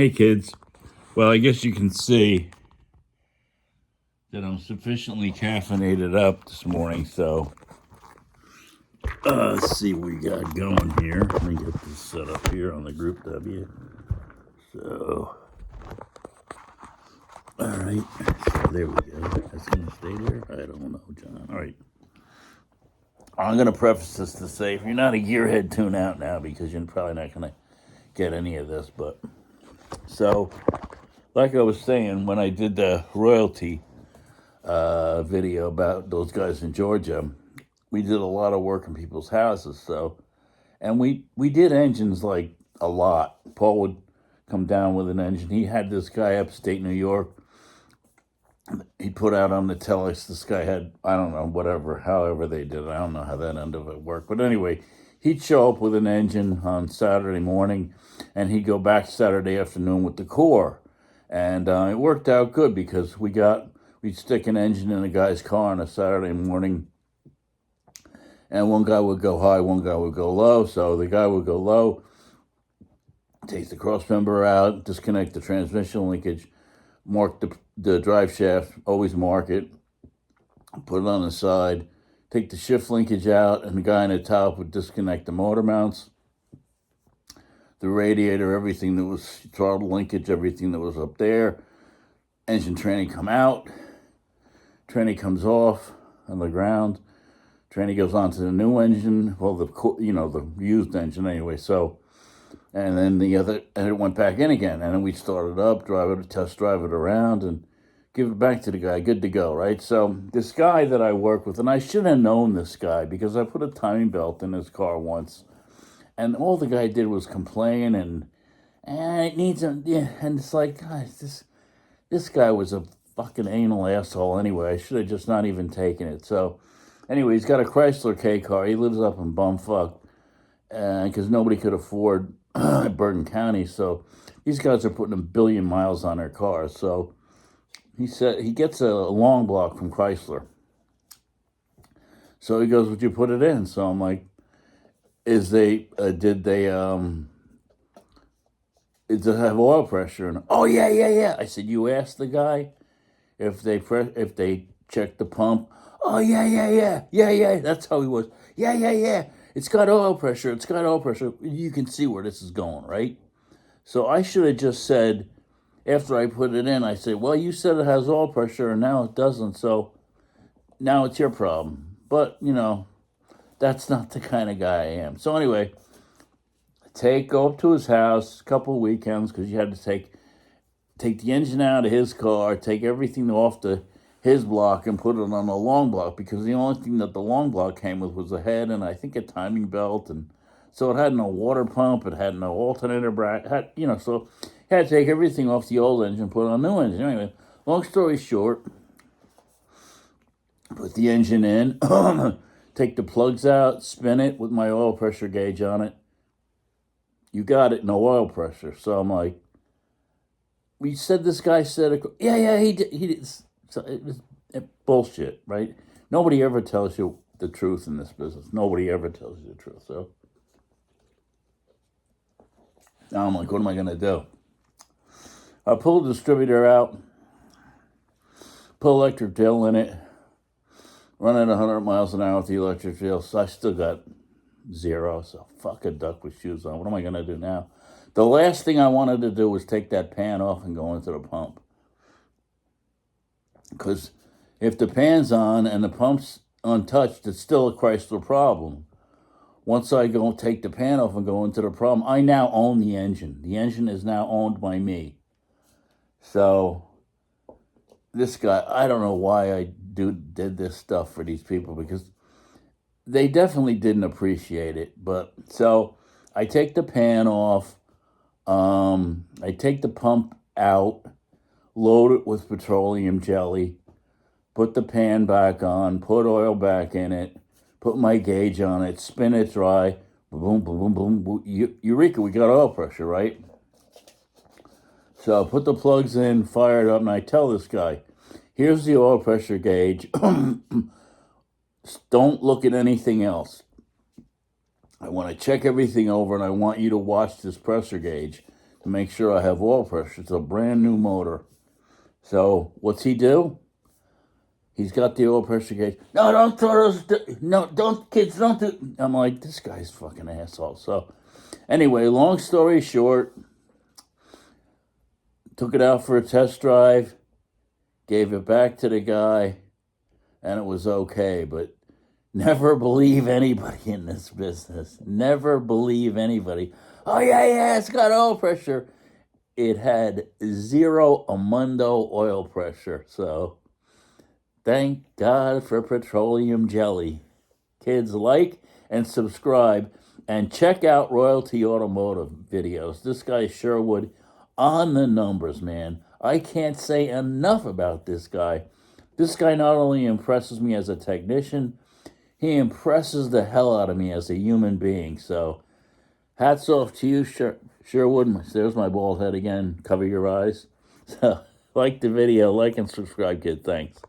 Hey kids. Well, I guess you can see that I'm sufficiently caffeinated up this morning, so let's see what we got going here. Let me get this set up here on the group W. So, alright, so there we go. That's gonna stay there? I don't know, John. Alright. I'm gonna preface this to say if you're not a gearhead, tune out now because you're probably not gonna get any of this, but so like I was saying, when I did the royalty video about those guys in Georgia, we did a lot of work in people's houses. So, and we did engines like a lot. Paul would come down with an engine. He had this guy upstate New York. He put out on the telex. This guy had, I don't know, whatever, however they did it. I don't know how that end of it worked. But anyway, he'd show up with an engine on Saturday morning, and he'd go back Saturday afternoon with the core. And it worked out good because we'd stick an engine in a guy's car on a Saturday morning, and one guy would go high, one guy would go low. So the guy would go low, take the cross member out, disconnect the transmission linkage, mark the drive shaft, always mark it, put it on the side, take the shift linkage out, and the guy on the top would disconnect the motor mounts, the radiator, everything that was throttle linkage, everything that was up there. Engine tranny come out, tranny comes off on the ground, tranny goes on to the new engine, well, the used engine anyway. So, and then and it went back in again, and then we started up, test drive it around, and give it back to the guy, good to go, right? So this guy that I work with, and I should have known this guy because I put a timing belt in his car once, and all the guy did was complain and it needs a, yeah, and it's like, guys, this guy was a fucking anal asshole anyway. I should have just not even taken it. So anyway, he's got a Chrysler K car. He lives up in bumfuck because nobody could afford Bergen County. So these guys are putting a billion miles on their cars. So he said he gets a long block from Chrysler. So he goes, "Would you put it in?" So I'm like, "Is they did they does it have oil pressure?" And oh yeah. I said, "You asked the guy if they checked the pump." Oh yeah. That's how he was. Yeah. It's got oil pressure. It's got oil pressure. You can see where this is going, right? So I should have just said, after I put it in, I say, "Well, you said it has oil pressure, and now it doesn't. So now it's your problem." But that's not the kind of guy I am. So anyway, go up to his house a couple of weekends because you had to take the engine out of his car, take everything off his block and put it on a long block because the only thing that the long block came with was a head and I think a timing belt, and so it had no water pump, it had no alternator bracket, so you had to take everything off the old engine, put on a new engine. Anyway, long story short, put the engine in, take the plugs out, spin it with my oil pressure gauge on it. You got it, no oil pressure. So I'm like, we said this guy said, yeah, he did. So it was bullshit, right? Nobody ever tells you the truth in this business. Nobody ever tells you the truth. So now I'm like, what am I going to do? I pull the distributor out, put electric drill in it, run at 100 miles an hour with the electric drill. So I still got 0. So fuck a duck with shoes on. What am I going to do now? The last thing I wanted to do was take that pan off and go into the pump. Because if the pan's on and the pump's untouched, it's still a Chrysler problem. Once I go take the pan off and go into the problem, I now own the engine. The engine is now owned by me. So this guy, I don't know why I did this stuff for these people because they definitely didn't appreciate it. But so I take the pan off. I take the pump out, load it with petroleum jelly, put the pan back on, put oil back in it, put my gauge on it, spin it dry, boom, boom, boom, boom. Eureka, we got oil pressure, right? So I put the plugs in, fire it up, and I tell this guy, here's the oil pressure gauge. Don't look at anything else. I want to check everything over, and I want you to watch this pressure gauge to make sure I have oil pressure. It's a brand new motor. So what's he do? He's got the oil pressure gauge. No, don't throw those. No, don't, kids, don't do. I'm like, this guy's fucking asshole. So anyway, long story short, took it out for a test drive, gave it back to the guy, and it was okay. But never believe anybody in this business. Never believe anybody. Oh, yeah, it's got oil pressure. It had 0 Amundo oil pressure. So thank God for petroleum jelly. Kids, like and subscribe and check out Royalty Automotive videos. This guy Sherwood on the numbers, man. I can't say enough about this guy. This guy not only impresses me as a technician, he impresses the hell out of me as a human being. So hats off to you, Sherwood. There's my bald head again. Cover your eyes. So like the video, like and subscribe, kid. Thanks.